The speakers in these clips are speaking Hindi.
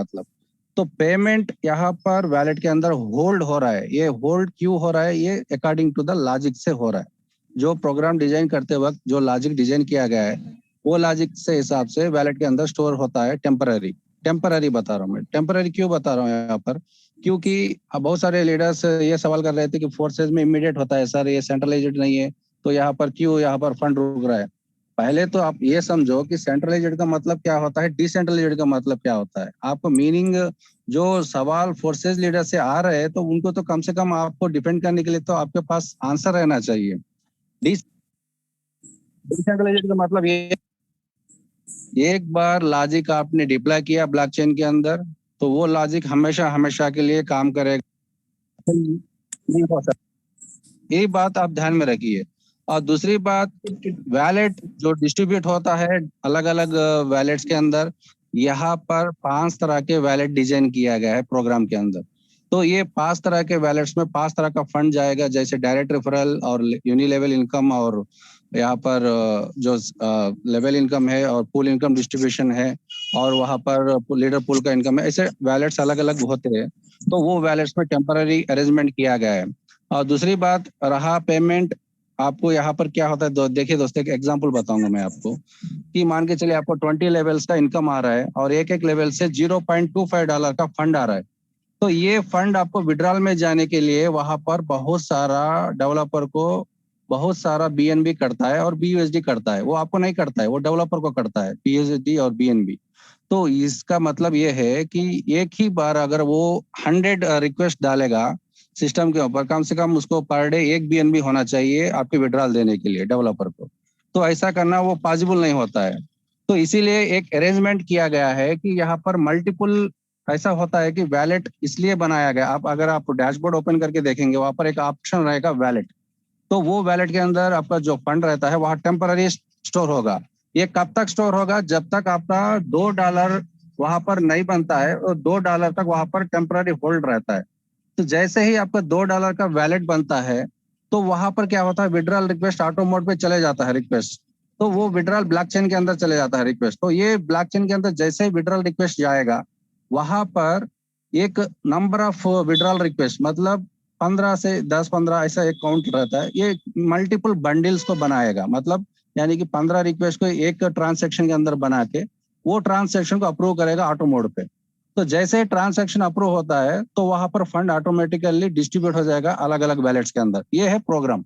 मतलब। तो पेमेंट यहाँ पर वैलेट के अंदर होल्ड हो रहा है। ये होल्ड क्यों हो रहा है? ये अकॉर्डिंग टू द लॉजिक से हो रहा है। जो प्रोग्राम डिजाइन करते वक्त जो लॉजिक डिजाइन किया गया है, वो लॉजिक से हिसाब से वैलेट के अंदर स्टोर होता है टेम्पररी। टेम्पररी बता रहा हूँ मैं। टेम्पररी क्यों बता रहा हूँ यहाँ पर? क्योंकि अब बहुत सारे लीडर्स ये सवाल कर रहे थे कि फोर्सेज में इमीडिएट होता है सर, ये सेंट्रलाइज्ड नहीं है, तो यहाँ पर क्यों यहाँ पर फंड रुक रहा है? पहले तो आप ये समझो कि सेंट्रलाइज्ड का मतलब क्या होता है, डिसेंट्रलाइज्ड का मतलब क्या होता है। आपको मीनिंग, जो सवाल फोर्सेज लीडर से आ रहे हैं तो उनको तो कम से कम आपको डिफेंड करने के लिए तो आपके पास आंसर रहना चाहिए। डिसेंट्रलाइज्ड का मतलब ये, एक बार लॉजिक आपने डिप्लॉय किया ब्लॉकचेन के अंदर, तो वो लॉजिक हमेशा हमेशा के लिए काम करेगा, नहीं हो सकता। यही बात आप ध्यान में रखिए। और दूसरी बात, वैलेट जो डिस्ट्रीब्यूट होता है अलग अलग वैलेट्स के अंदर, यहाँ पर 5 तरह के वैलेट डिजाइन किया गया है प्रोग्राम के अंदर। तो ये 5 तरह के वैलेट्स में 5 तरह का फंड जाएगा, जैसे डायरेक्ट रेफरल और यूनिलेवल इनकम, और यहाँ पर जो लेवल इनकम है और पूल इनकम डिस्ट्रीब्यूशन है, और वहाँ पर लीडर पूल का इनकम है। ऐसे वैलेट्स अलग अलग होते हैं। तो वो वैलेट्स में टेम्पररी अरेंजमेंट किया गया है। और दूसरी बात रहा पेमेंट, आपको यहाँ पर क्या होता है, देखिए दोस्तों, एक एग्जांपल बताऊंगा मैं आपको कि मान के चलिए आपको 20 लेवल्स का इनकम आ रहा है और एक एक लेवल से $0.25 का फंड आ रहा है। तो ये फंड आपको विड्रॉल में जाने के लिए वहां पर बहुत सारा डेवलपर को बहुत सारा बीएनबी करता है और बीयूएसडी करता है। वो आपको नहीं करता है, वो डेवलपर को करता है, बीयूएसडी और बीएनबी। तो इसका मतलब ये है कि एक ही बार अगर वो 100 रिक्वेस्ट डालेगा सिस्टम के ऊपर, कम से कम उसको पर डे 1 बीएनबी होना चाहिए आपके विड्रॉल देने के लिए डेवलपर को। तो ऐसा करना वो पॉसिबल नहीं होता है। तो इसीलिए एक अरेंजमेंट किया गया है कि यहाँ पर मल्टीपल, ऐसा होता है कि वैलेट इसलिए बनाया गया। आप अगर आप डैशबोर्ड ओपन करके देखेंगे, वहां पर एक ऑप्शन रहेगा वैलेट। तो वो वैलेट के अंदर आपका जो फंड रहता है वहां टेम्पररी स्टोर होगा। ये कब तक स्टोर होगा? जब तक आपका $2 वहां पर नहीं बनता है, और $2 तक वहां पर टेम्पररी होल्ड रहता है। तो जैसे ही आपका $2 का वैलेट बनता है, तो वहां पर क्या होता है, विड्रॉल रिक्वेस्ट ऑटो मोड पे चले जाता है रिक्वेस्ट। तो वो विड्रॉल ब्लॉकचेन के अंदर चले जाता है रिक्वेस्ट। तो ये ब्लॉकचेन के अंदर जैसे ही विड्रॉल रिक्वेस्ट जाएगा, वहां पर एक नंबर ऑफ विड्रॉल रिक्वेस्ट, मतलब 15 से 10-15 ऐसा एक काउंट रहता है। ये मल्टीपल बंडल्स को बनाएगा, मतलब यानी कि 15 रिक्वेस्ट को एक ट्रांसेक्शन के अंदर बना के वो ट्रांसेक्शन को अप्रूव करेगा ऑटो मोड पे। तो जैसे ट्रांसैक्शन अप्रूव होता है तो वहां पर फंड ऑटोमेटिकली डिस्ट्रीब्यूट हो जाएगा अलग अलग वैलेट्स के अंदर। ये है प्रोग्राम।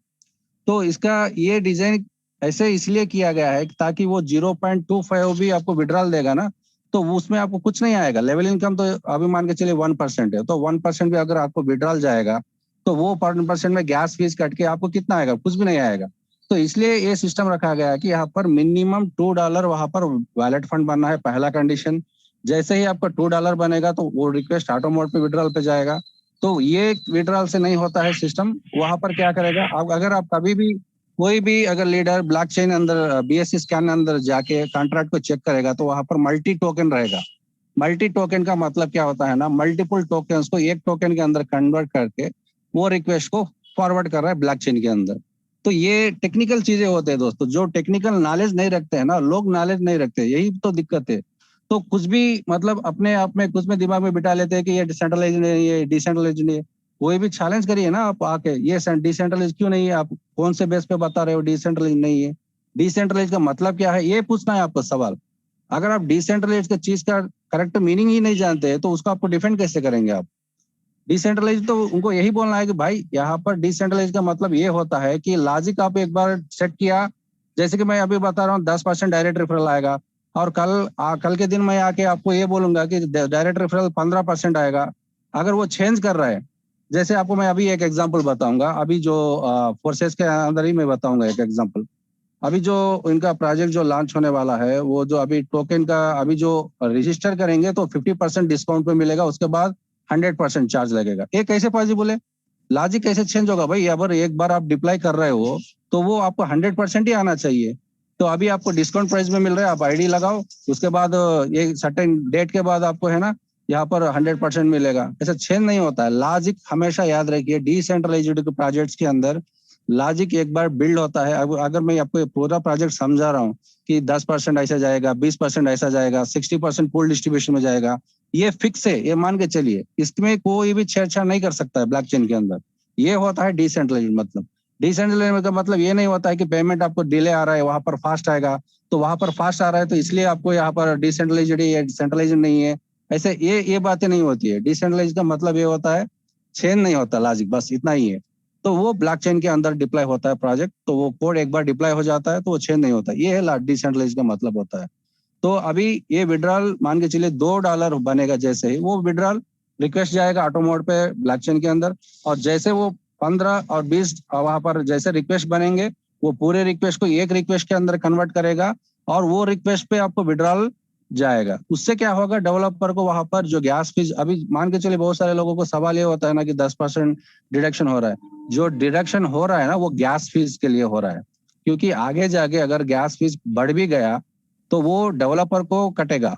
तो इसका ये डिजाइन ऐसे इसलिए किया गया है ताकि वो 0.25 भी आपको विड्रॉल देगा ना, तो उसमें आपको कुछ नहीं आएगा। लेवल इनकम तो अभी मान के चलिए 1% है, तो 1% भी अगर आपको विड्रॉल जाएगा तो वो 1% में गैस फीस कट के आपको कितना आएगा? कुछ भी नहीं आएगा। तो इसलिए ये सिस्टम रखा गया है कि यहाँ पर मिनिमम $2 वहां पर वैलेट फंड बनना है, पहला कंडीशन। जैसे ही आपका $2 बनेगा तो वो रिक्वेस्ट ऑटो मोड पे विड्रॉल पे जाएगा। तो ये विड्रॉल से नहीं होता है सिस्टम। वहां पर क्या करेगा, आप अगर आप कभी भी कोई भी अगर लीडर ब्लॉकचेन अंदर बीएससी स्कैन अंदर जाके कॉन्ट्रैक्ट को चेक करेगा तो वहां पर मल्टी टोकन रहेगा। मल्टी टोकन का मतलब क्या होता है ना, मल्टीपल टोकन्स को एक टोकन के अंदर कन्वर्ट करके वो रिक्वेस्ट को फॉरवर्ड कर रहा है ब्लॉकचेन के अंदर। तो ये टेक्निकल चीजें होते हैं दोस्तों। जो टेक्निकल नॉलेज नहीं रखते हैं ना, लोग नॉलेज नहीं रखते, यही तो दिक्कत है। तो कुछ भी मतलब अपने आप में कुछ में दिमाग में बिठा लेते हैं कि ये डिसेंट्रलाइज नहीं है, ये डिसेंट्रलाइज नहीं है। कोई भी चैलेंज करिए ना आप आके, ये डिसेंट्रलाइज क्यों नहीं है, आप कौन से बेस पे बता रहे हो डिसेंट्रलाइज नहीं है? डिसेंट्रलाइज का मतलब क्या है, ये पूछना है आपको सवाल। अगर आप डिसेंट्रलाइज का चीज का करेक्ट मीनिंग ही नहीं जानते हैं तो उसको आपको डिफेंड कैसे करेंगे आप? डिसेंट्रलाइज तो उनको यही बोलना है कि भाई यहाँ पर डिसेंट्रलाइज का मतलब ये होता है कि लॉजिक आप एक बार सेट किया, जैसे कि मैं अभी बता रहा हूँ 10% डायरेक्ट रेफरल आएगा, और कल के दिन मैं आके आपको ये बोलूंगा कि डायरेक्ट रेफरल 15% आएगा। अगर वो चेंज कर रहा है, जैसे आपको मैं अभी एक एग्जांपल बताऊंगा, अभी जो फोर्सेस के अंदर ही मैं बताऊंगा एक एग्जांपल। अभी जो इनका प्रोजेक्ट जो लॉन्च होने वाला है, वो जो अभी टोकन का अभी जो रजिस्टर करेंगे तो 50% डिस्काउंट पे मिलेगा, उसके बाद 100% चार्ज लगेगा। ये कैसे पॉसिबल है? लॉजिक कैसे चेंज होगा भाई? अगर एक बार आप डिप्लाई कर रहे हो तो वो आपको 100% ही आना चाहिए। तो अभी आपको डिस्काउंट प्राइस में मिल रहा है, आप आईडी लगाओ, उसके बाद ये सर्टेन डेट के बाद आपको है ना यहाँ पर 100% मिलेगा। ऐसा चेंज नहीं होता है। लॉजिक हमेशा याद रखिए, डिसेंट्रलाइज्ड प्रोजेक्ट्स के अंदर लॉजिक एक बार बिल्ड होता है। अगर मैं आपको पूरा प्रोजेक्ट समझा रहा हूँ कि 10% ऐसा जाएगा, 20% ऐसा जाएगा, 60% पूल डिस्ट्रीब्यूशन में जाएगा, ये फिक्स है, ये मान के चलिए, इसमें कोई भी छेड़छाड़ नहीं कर सकता है ब्लॉकचेन के अंदर। ये होता है डिसेंट्रलाइज्ड मतलब। डिसेंट्रलाइज्ड का मतलब ये नहीं होता है कि पेमेंट आपको डिले आ रहा है, वहां पर फास्ट आएगा, तो वहां पर फास्ट आ रहा है तो इसलिए आपको यहाँ पर डिसेंट्रलाइज्ड है, सेंट्रलाइज्ड नहीं है। ऐसे ये बातें नहीं होती है। डिसेंट्रलाइज्ड का मतलब ये होता है चेन नहीं होता लॉजिक, बस इतना ही है। तो वो ब्लॉकचेन के अंदर डिप्लॉय होता है प्रोजेक्ट, तो वो कोड एक बार डिप्लॉय हो जाता है तो वो चेन नहीं होता। ये है डिसेंट्रलाइज्ड का मतलब होता है। तो अभी ये विड्रॉल मान के चलिए $2 बनेगा, जैसे ही वो विड्रॉल रिक्वेस्ट जाएगा ऑटो मोड पे ब्लॉकचेन के अंदर, और जैसे वो 15 और 20 वहां पर जैसे रिक्वेस्ट बनेंगे, वो पूरे रिक्वेस्ट को एक रिक्वेस्ट के अंदर कन्वर्ट करेगा, और वो रिक्वेस्ट पे आपको विड्रॉल जाएगा। उससे क्या होगा, डेवलपर को वहां पर जो गैस फीस, अभी मान के चलिए बहुत सारे लोगों को सवाल ये होता है ना कि 10% डिडक्शन हो रहा है। जो डिडक्शन हो रहा है ना वो गैस फीस के लिए हो रहा है, क्योंकि आगे जाके अगर गैस फीस बढ़ भी गया तो वो डेवलपर को कटेगा,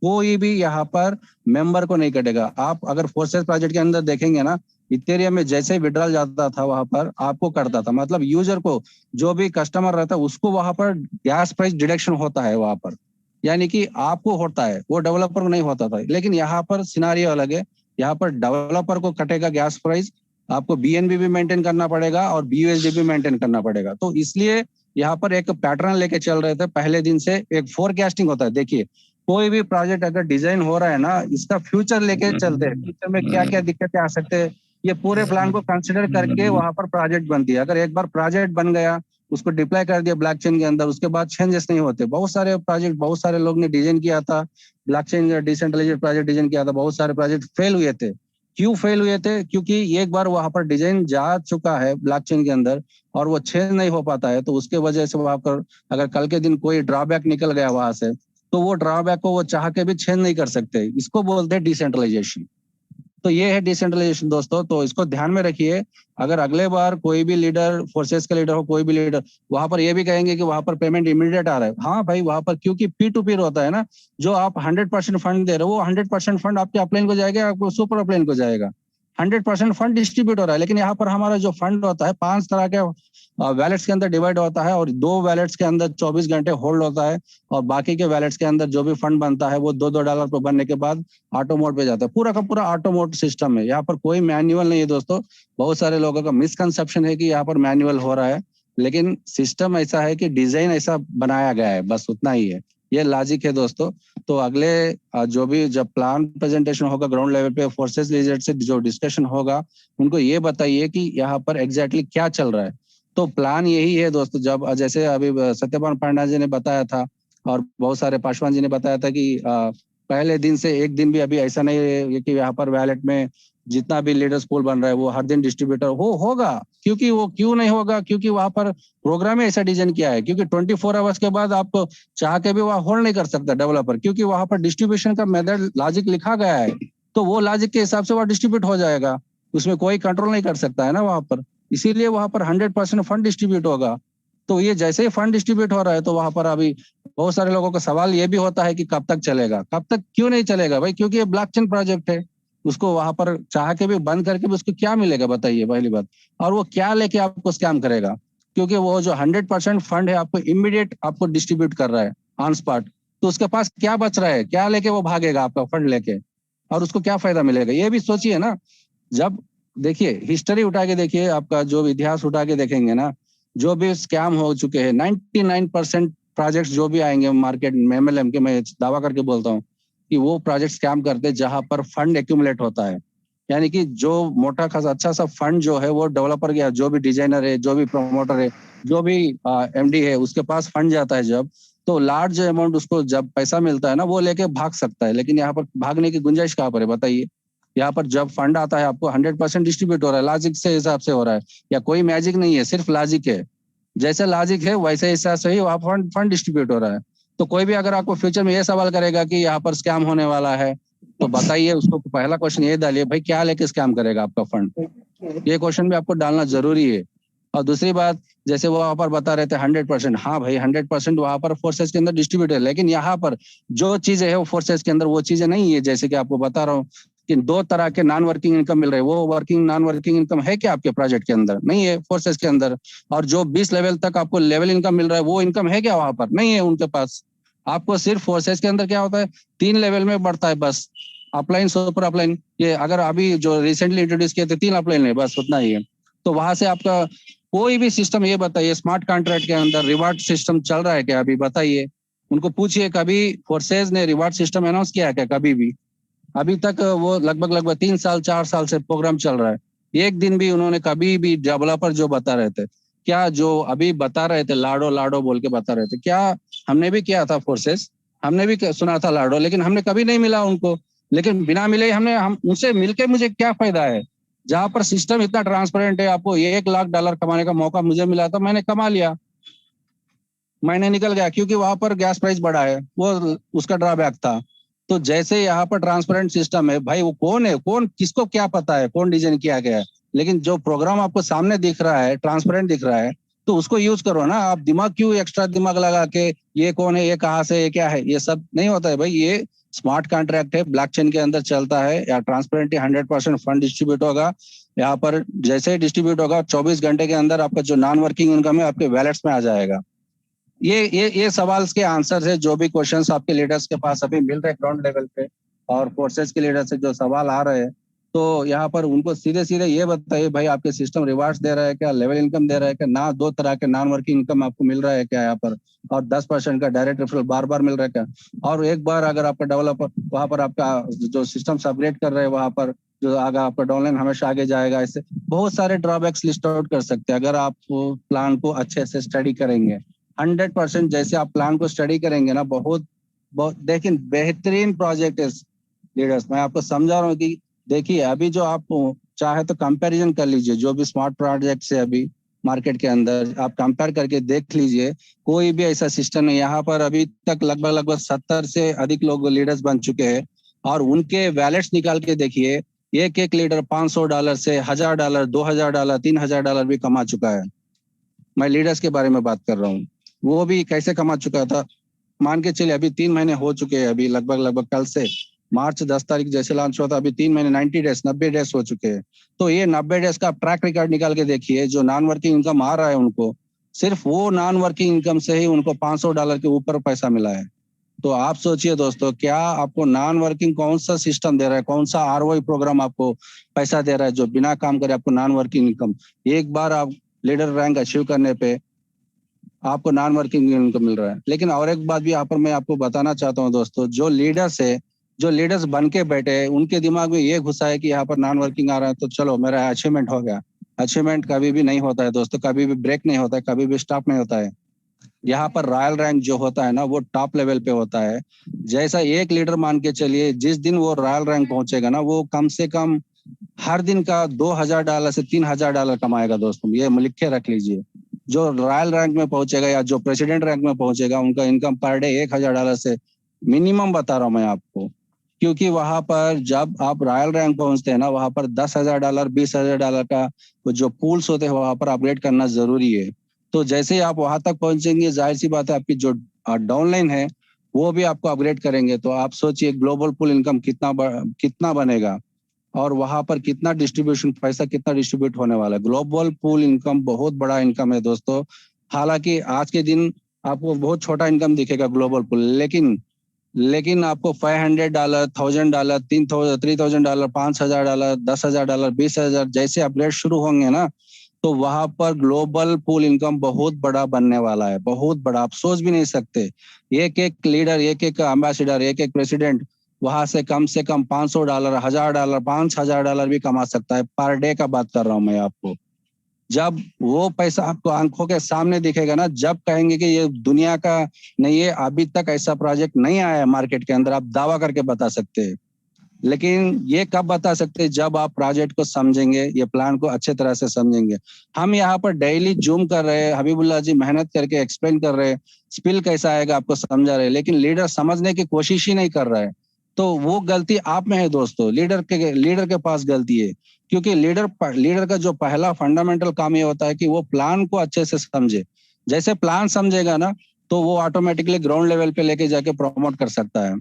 कोई भी यहाँ पर मेंबर को नहीं कटेगा। आप अगर फोर्सेस प्रोजेक्ट के अंदर देखेंगे ना, इथेरियम में जैसे ही विड्रॉल जाता था वहां पर आपको कटता था, मतलब यूजर को, जो भी कस्टमर रहता है उसको वहां पर गैस प्राइस डिडक्शन होता है वहां पर, यानी कि आपको होता है, वो डेवलपर को नहीं होता था। लेकिन यहाँ पर सिनारियो अलग है, यहाँ पर डेवलपर को कटेगा गैस प्राइस, आपको बीएनबी भी मेंटेन करना पड़ेगा और बीयूएसडी भी मेंटेन करना पड़ेगा। तो इसलिए यहाँ पर एक पैटर्न लेके चल रहे थे पहले दिन से, एक फोरकास्टिंग होता है। देखिए कोई भी प्रोजेक्ट अगर डिजाइन हो रहा है ना, इसका फ्यूचर लेके चलते हैं, फ्यूचर में क्या क्या दिक्कतें आ सकते हैं, ये पूरे प्लान को कंसिडर करके वहां पर प्रोजेक्ट बनती है। अगर एक बार प्रोजेक्ट बन गया, उसको डिप्लॉय कर दिया ब्लॉकचेन के अंदर, उसके बाद चेंजेस नहीं होते। बहुत सारे प्रोजेक्ट, बहुत सारे लोग ने डिजाइन किया था ब्लॉकचेन डिसेंट्रलाइज्ड प्रोजेक्ट डिजाइन किया था, बहुत सारे प्रोजेक्ट फेल हुए थे। क्यों फेल हुए थे? क्योंकि एक बार वहां पर डिजाइन जा चुका है ब्लॉकचेन के अंदर और वो चेंज नहीं हो पाता है, तो उसके वजह से वहां पर अगर कल के दिन कोई ड्रॉबैक निकल गया वहां से, तो वो ड्रॉबैक को वो चाह के भी चेंज नहीं कर सकते। इसको बोलते हैं डिसेंट्रलाइजेशन। तो ये है डिसेंट्रलाइजेशन दोस्तों, तो इसको ध्यान में रखिए। अगर अगले बार कोई भी लीडर, फोर्सेस का लीडर हो, कोई भी लीडर वहां पर ये भी कहेंगे कि वहां पर पेमेंट इमीडिएट आ रहा है, हाँ भाई वहां पर क्योंकि पी टू पी होता है ना, जो आप 100% फंड दे रहे हो वो 100% फंड आपके अपलाइन को जाएगा, आपको सुपर अपलाइन को जाएगा। 100% फंड डिस्ट्रीब्यूट हो रहा है। लेकिन यहाँ पर हमारा जो फंड होता है 5 तरह के वैलेट्स के अंदर डिवाइड होता है, और 2 वैलेट्स के अंदर 24 घंटे होल्ड होता है, और बाकी के वैलेट्स के अंदर जो भी फंड बनता है वो $2 पर बनने के बाद ऑटो मोड पे जाता है। पूरा का पूरा ऑटो मोड सिस्टम है, यहाँ पर कोई मैनुअल नहीं है दोस्तों। बहुत सारे लोगों का मिसकंसेप्शन है कि यहाँ पर मैनुअल हो रहा है, लेकिन सिस्टम ऐसा है कि डिजाइन ऐसा बनाया गया है, बस उतना ही है। ये लॉजिक है दोस्तों। तो अगले जो भी जब प्लान प्रेजेंटेशन होगा ग्राउंड लेवल पे, फोर्सेस लीडर से जो डिस्कशन होगा, उनको ये बताइए कि यहाँ पर एग्जैक्टली क्या चल रहा है। तो प्लान यही है दोस्तों, जब जैसे अभी सत्यपाल पांडा जी ने बताया था और बहुत सारे पासवान जी ने बताया था कि पहले दिन से एक दिन भी अभी ऐसा नहीं है कि यहाँ पर वैलेट में जितना भी लीडर्स पूल बन रहा है वो हर दिन डिस्ट्रीब्यूटर होगा। क्योंकि वो क्यों नहीं होगा? क्योंकि वहां पर प्रोग्राम ही ऐसा डिजाइन किया है, क्योंकि 24 आवर्स के बाद आपको चाह के भी वहां होल्ड नहीं कर सकता डेवलपर, क्योंकि वहां पर डिस्ट्रीब्यूशन का मेथड लॉजिक लिखा गया है। तो वो लॉजिक के हिसाब से वह डिस्ट्रीब्यूट हो जाएगा, उसमें कोई कंट्रोल नहीं कर सकता है ना वहां पर। इसीलिए वहां पर 100% फंड डिस्ट्रीब्यूट होगा। तो ये जैसे ही फंड डिस्ट्रीब्यूट हो रहा है तो वहां पर अभी बहुत सारे लोगों का सवाल ये भी होता है कि कब तक चलेगा, कब तक क्यों नहीं चलेगा भाई? क्योंकि ये ब्लॉकचेन प्रोजेक्ट है, उसको वहां पर चाह के भी बंद करके भी उसको क्या मिलेगा बताइए पहली बात। और वो क्या लेके आपको स्कैम करेगा? क्योंकि वो जो 100% फंड है आपको इमीडिएट आपको डिस्ट्रीब्यूट कर रहा है ऑन स्पॉट, तो उसके पास क्या बच रहा है? क्या लेके वो भागेगा आपका फंड लेके, और उसको क्या फायदा मिलेगा? ये भी सोचिए ना। जब देखिए हिस्ट्री उठा के देखिए, आपका जो इतिहास उठा के देखेंगे ना, जो भी स्कैम हो चुके हैं 99% प्रोजेक्ट्स जो भी आएंगे मार्केट में, एमएलएम के, मैं दावा करके बोलता हूँ कि वो प्रोजेक्ट स्कैम करते हैं जहां पर फंड एक्यूमुलेट होता है। यानी कि जो मोटा खासा अच्छा सा फंड जो है वो डेवलपर या जो भी डिजाइनर है, जो भी प्रमोटर है, जो भी एमडी है, उसके पास फंड जाता है जब, तो लार्ज अमाउंट उसको जब पैसा मिलता है ना वो लेके भाग सकता है। लेकिन यहाँ पर भागने की गुंजाइश कहाँ पर है बताइए? यहाँ पर जब फंड आता है आपको 100% डिस्ट्रीब्यूट हो रहा है, लॉजिक से हिसाब से हो रहा है, या कोई मैजिक नहीं है, सिर्फ लॉजिक है। जैसे लॉजिक है वैसे हिसाब से ही वहाँ फंड फंड डिस्ट्रीब्यूट हो रहा है। तो कोई भी अगर आपको फ्यूचर में ये सवाल करेगा कि यहाँ पर स्कैम होने वाला है, तो बताइए उसको, पहला क्वेश्चन ये डालिए, भाई क्या लेके स्कैम करेगा आपका फंड? ये क्वेश्चन भी आपको डालना जरूरी है। और दूसरी बात, जैसे वो वहां पर बता रहे थे 100%, हाँ भाई 100% वहां पर फोर्सेस के अंदर डिस्ट्रीब्यूट है, लेकिन यहाँ पर जो चीजें है वो फोर्सेस के अंदर वो चीजें नहीं है। जैसे कि आपको बता रहा हूँ कि 2 तरह के नॉन वर्किंग इनकम मिल रहे हैं, वो वर्किंग नॉन वर्किंग इनकम है क्या आपके प्रोजेक्ट के अंदर? नहीं है फोर्सेस के अंदर। और जो 20 लेवल तक आपको लेवल इनकम मिल रहा है वो इनकम है क्या वहां पर? नहीं है उनके पास। आपको सिर्फ फोर्सेस के अंदर क्या होता है, 3 लेवल में बढ़ता है बस। अपलाइन सुपर अपलाइन, ये अगर अभी जो रिसेंटली इंट्रोड्यूस किए थे 3 अपलाइन है, बस उतना ही है। तो वहां से आपका कोई भी सिस्टम, ये बताइए स्मार्ट कॉन्ट्रैक्ट के अंदर रिवार्ड सिस्टम चल रहा है क्या? अभी बताइए, उनको पूछिए कभी फोर्सेज ने रिवार्ड सिस्टम अनाउंस किया है क्या कभी भी? अभी तक वो लगभग लगभग 3 साल 4 साल से प्रोग्राम चल रहा है, एक दिन भी उन्होंने कभी भी डेवलपर जो बता रहे थे, क्या जो अभी बता रहे थे लाडो लाडो बोल के बता रहे थे, क्या हमने भी किया था फोर्सेस, हमने भी सुना था लाडो, लेकिन हमने कभी नहीं मिला उनको। लेकिन बिना मिले हम उनसे मिलके मुझे क्या फायदा है? जहां पर सिस्टम इतना ट्रांसपेरेंट है, आपको $1 लाख कमाने का मौका मुझे मिला था, मैंने कमा लिया, मैंने निकल गया, क्योंकि वहां पर गैस प्राइस बढ़ा है, वो उसका ड्रॉबैक था। तो जैसे यहाँ पर ट्रांसपेरेंट सिस्टम है भाई, वो कौन है, कौन किसको क्या पता है कौन डिजाइन किया गया है, लेकिन जो प्रोग्राम आपको सामने दिख रहा है, ट्रांसपेरेंट दिख रहा है, तो उसको यूज करो ना। आप दिमाग क्यों एक्स्ट्रा दिमाग लगा के ये कौन है, ये कहाँ से, ये क्या है, ये सब नहीं होता है भाई। ये स्मार्ट कॉन्ट्रैक्ट है, ब्लॉकचेन के अंदर चलता है, या ट्रांसपेरेंटली 100% फंड डिस्ट्रीब्यूट होगा। यहाँ पर जैसे ही डिस्ट्रीब्यूट होगा 24 घंटे के अंदर आपका जो नॉन वर्किंग इनकम है आपके वैलेट्स में आ जाएगा। ये सवाल के आंसर है, जो भी क्वेश्चंस आपके लीडर्स के पास अभी मिल रहे हैं ग्राउंड लेवल पे, और फोर्सेस के लीडर से जो सवाल आ रहे हैं, तो यहाँ पर उनको सीधे सीधे ये बताइए भाई, आपके सिस्टम रिवार्ड्स दे रहा है क्या, लेवल इनकम दे रहा है क्या, ना 2 तरह के नॉन वर्किंग इनकम आपको मिल रहा है क्या यहाँ पर, और 10% का डायरेक्ट रेफरल बार बार मिल रहा है क्या? और एक बार अगर आपका डेवलपर वहां पर आपका जो सिस्टम अपग्रेड कर रहे हैं, वहां पर जो आगे आपका डाउनलाइन हमेशा आगे जाएगा। इससे बहुत सारे ड्रॉबैक्स लिस्ट आउट कर सकते हैं अगर आप प्लान को अच्छे से स्टडी करेंगे। 100% जैसे आप प्लान को स्टडी करेंगे ना, बहुत बहुत देखिए बेहतरीन प्रोजेक्ट है लीडर्स। मैं आपको समझा रहा हूँ कि देखिए, अभी जो आप चाहे तो कंपैरिजन कर लीजिए, जो भी स्मार्ट प्रोजेक्ट है अभी मार्केट के अंदर, आप कंपेयर करके देख लीजिए, कोई भी ऐसा सिस्टम नहीं। यहाँ पर अभी तक लगभग लगभग 70 से अधिक लोग लीडर्स बन चुके हैं, और उनके वैलेट्स निकाल के देखिए, एक एक लीडर $500 से $1000, $2000, $3000 भी कमा चुका है। मैं लीडर्स के बारे में बात कर रहा हूँ, वो भी कैसे कमा चुका था। मान के चलिए अभी 3 महीने हो चुके हैं, अभी लगभग लगभग कल से मार्च 10 तारीख जैसे लॉन्च हुआ था, अभी 3 महीने 90 डेज हो चुके हैं। तो ये 90 डेज का आप ट्रैक रिकॉर्ड निकाल के देखिए, जो नॉन वर्किंग इनकम आ रहा है उनको, सिर्फ वो नॉन वर्किंग इनकम से ही उनको $500 के ऊपर पैसा मिला है। तो आप सोचिए दोस्तों, क्या आपको नॉन वर्किंग कौन सा सिस्टम दे रहा है, कौन सा आरओआई प्रोग्राम आपको पैसा दे रहा है जो बिना काम करे आपको नॉन वर्किंग इनकम। एक बार आप लीडर रैंक अचीव करने पे आपको नॉन वर्किंग इनकम मिल रहा है। लेकिन और एक बात भी यहाँ पर मैं आपको बताना चाहता हूँ दोस्तों, जो लीडर्स है, जो लीडर्स बन के बैठे हैं, उनके दिमाग में ये घुसा है कि यहाँ पर नॉन वर्किंग आ रहा है तो चलो मेरा अचीवमेंट हो गया। अचीवमेंट कभी भी नहीं होता है दोस्तों, कभी भी ब्रेक नहीं होता है, कभी भी स्टॉप नहीं होता है। यहाँ पर रॉयल रैंक जो होता है ना, वो टॉप लेवल पे होता है। जैसा एक लीडर मान के चलिए, जिस दिन वो रॉयल रैंक पहुंचेगा ना, वो कम से कम हर दिन का $2000 से $3000 कमाएगा दोस्तों, ये लिख के रख लीजिए। जो रॉयल रैंक में पहुंचेगा या जो प्रेसिडेंट रैंक में पहुंचेगा, उनका इनकम पर डे $1000 से मिनिमम बता रहा हूं मैं आपको। क्योंकि वहां पर जब आप रॉयल रैंक पहुंचते हैं ना, वहां पर $10,000 $20,000 का जो पूल्स होते हैं वहां पर अपग्रेड करना जरूरी है। तो जैसे ही आप वहां तक पहुंचेंगे, जाहिर सी बात है आपकी जो डाउनलाइन है वो भी आपको अपग्रेड करेंगे। तो आप सोचिए ग्लोबल पूल इनकम कितना बनेगा, और वहां पर कितना डिस्ट्रीब्यूशन, पैसा कितना डिस्ट्रीब्यूट होने वाला है। ग्लोबल पूल इनकम बहुत बड़ा इनकम है दोस्तों। हालांकि आज के दिन आपको बहुत छोटा इनकम दिखेगा ग्लोबल पूल, लेकिन आपको $500, $1000, $3000, $5000, $10,000, $20,000 जैसे अपग्रेड शुरू होंगे ना, तो वहां पर ग्लोबल पूल इनकम बहुत बड़ा बनने वाला है, बहुत बड़ा, आप सोच भी नहीं सकते। एक एक लीडर, एक एक एम्बेसडर, एक एक प्रेसिडेंट वहां से कम $500, $1000, $5000 भी कमा सकता है। पर डे का बात कर रहा हूं मैं आपको। जब वो पैसा आपको आंखों के सामने दिखेगा ना, जब कहेंगे कि ये दुनिया का नहीं है, अभी तक ऐसा प्रोजेक्ट नहीं आया है मार्केट के अंदर, आप दावा करके बता सकते हैं। लेकिन ये कब बता सकते हैं, जब आप प्रोजेक्ट को समझेंगे, ये प्लान को अच्छे तरह से समझेंगे। हम यहाँ पर डेली जूम कर रहे हैं, हबीबुल्लाह जी मेहनत करके एक्सप्लेन कर रहे हैं, स्पिल कैसा आएगा आपको समझा रहे हैं, लेकिन लीडर समझने की कोशिश ही नहीं कर रहा है। तो वो गलती आप में है दोस्तों, लीडर के पास गलती है। क्योंकि लीडर का जो पहला फंडामेंटल काम ये होता है कि वो प्लान को अच्छे से समझे। जैसे प्लान समझेगा ना, तो वो ऑटोमेटिकली ग्राउंड लेवल पे लेके जाके प्रमोट कर सकता है।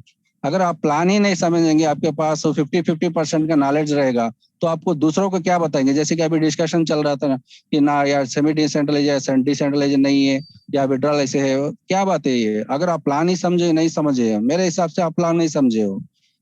अगर आप प्लान ही नहीं समझेंगे, आपके पास 50-50% का नॉलेज रहेगा, तो आपको दूसरों को क्या बताएंगे। जैसे कि अभी डिस्कशन चल रहा था ना कि ना यार सेमी डिसेंट्रलाइजेशन डिसेंट्रलाइजेशन नहीं है, या विड्रॉल ऐसे है, क्या बात है ये? अगर आप प्लान ही समझे नहीं समझे, मेरे हिसाब से आप प्लान नहीं समझे हो।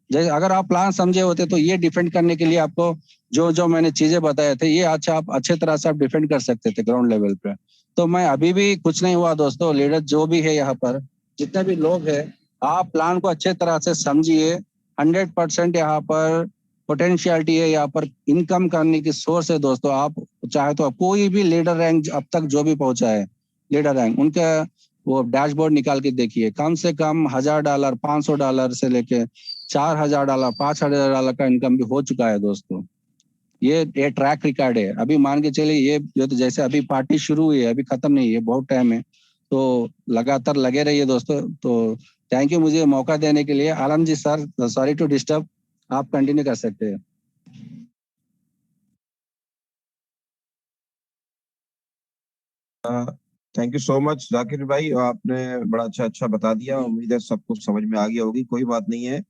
जैसे अगर आप प्लान समझे होते तो ये डिफेंड करने के लिए आपको जो जो मैंने चीजें बताए थे ये अच्छा आप अच्छे तरह से आप डिफेंड कर सकते थे ग्राउंड लेवल पे। तो मैं अभी भी कुछ नहीं हुआ दोस्तों, लीडर जो भी है यहाँ पर जितने भी लोग हैं, आप प्लान को अच्छे तरह से समझिए। 100% यहाँ पर पोटेंशियलिटी है, यहाँ पर इनकम करने की सोर्स है दोस्तों। आप चाहे तो कोई भी लीडर रैंक अब तक जो भी पहुंचा है लीडर रैंक, उनका वो डैशबोर्ड निकाल के देखिए, कम से कम $1000 $500 से लेके $4000 $5000 का इनकम भी हो चुका है दोस्तों। ये ट्रैक रिकॉर्ड है। अभी मान के चलिए ये तो जैसे अभी पार्टी शुरू हुई है, अभी खत्म नहीं है, बहुत टाइम है, तो लगातार लगे रहिए दोस्तों। तो थैंक यू मुझे मौका देने के लिए। आलम जी सर, सॉरी टू डिस्टर्ब, आप कंटिन्यू कर सकते हैं। Thank you so much Zakir भाई, आपने बड़ा अच्छा अच्छा बता दिया। उम्मीद है सबको समझ में आ गया होगी, कोई बात नहीं है।